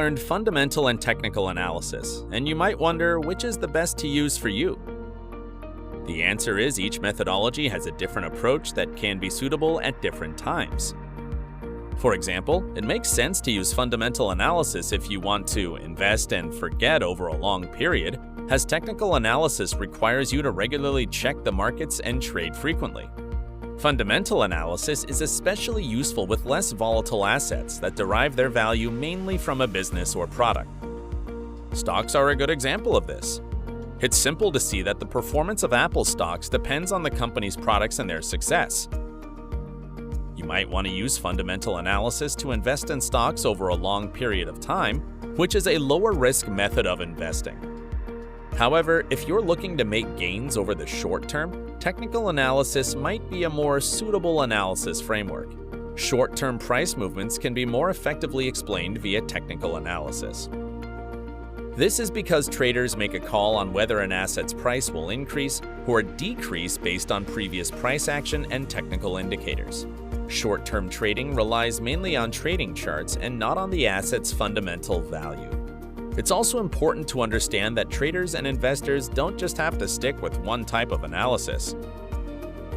learned fundamental and technical analysis, and you might wonder which is the best to use for you. The answer is each methodology has a different approach that can be suitable at different times. For example, it makes sense to use fundamental analysis if you want to invest and forget over a long period, as technical analysis requires you to regularly check the markets and trade frequently. Fundamental analysis is especially useful with less volatile assets that derive their value mainly from a business or product. Stocks are a good example of this. It's simple to see that the performance of Apple stocks depends on the company's products and their success. You might want to use fundamental analysis to invest in stocks over a long period of time, which is a lower risk method of investing. However, if you're looking to make gains over the short term, technical analysis might be a more suitable analysis framework. Short-term price movements can be more effectively explained via technical analysis. This is because traders make a call on whether an asset's price will increase or decrease based on previous price action and technical indicators. Short-term trading relies mainly on trading charts and not on the asset's fundamental value. It's also important to understand that traders and investors don't just have to stick with one type of analysis.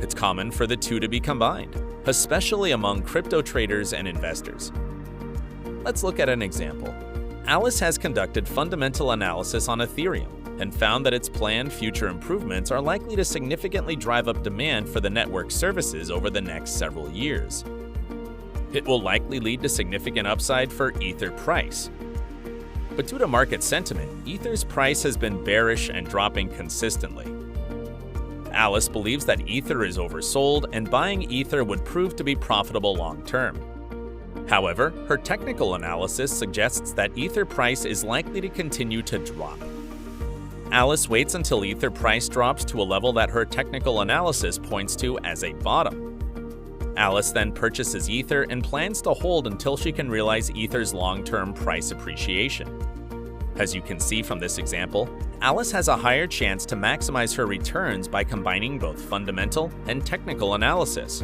It's common for the two to be combined, especially among crypto traders and investors. Let's look at an example. Alice has conducted fundamental analysis on Ethereum and found that its planned future improvements are likely to significantly drive up demand for the network's services over the next several years. It will likely lead to significant upside for Ether price. But due to market sentiment, Ether's price has been bearish and dropping consistently. Alice believes that Ether is oversold and buying Ether would prove to be profitable long term. However, her technical analysis suggests that Ether price is likely to continue to drop. Alice waits until Ether price drops to a level that her technical analysis points to as a bottom. Alice then purchases Ether and plans to hold until she can realize Ether's long-term price appreciation. As you can see from this example, Alice has a higher chance to maximize her returns by combining both fundamental and technical analysis.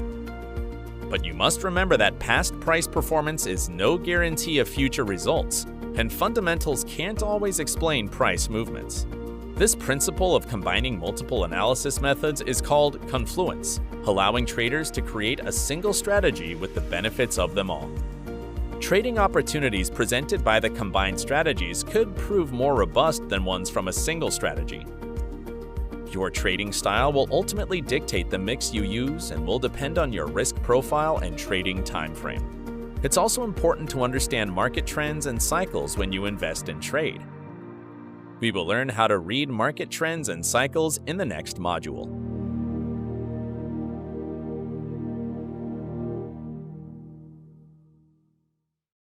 But you must remember that past price performance is no guarantee of future results, and fundamentals can't always explain price movements. This principle of combining multiple analysis methods is called confluence, allowing traders to create a single strategy with the benefits of them all. Trading opportunities presented by the combined strategies could prove more robust than ones from a single strategy. Your trading style will ultimately dictate the mix you use and will depend on your risk profile and trading time frame. It's also important to understand market trends and cycles when you invest and trade. We will learn how to read market trends and cycles in the next module.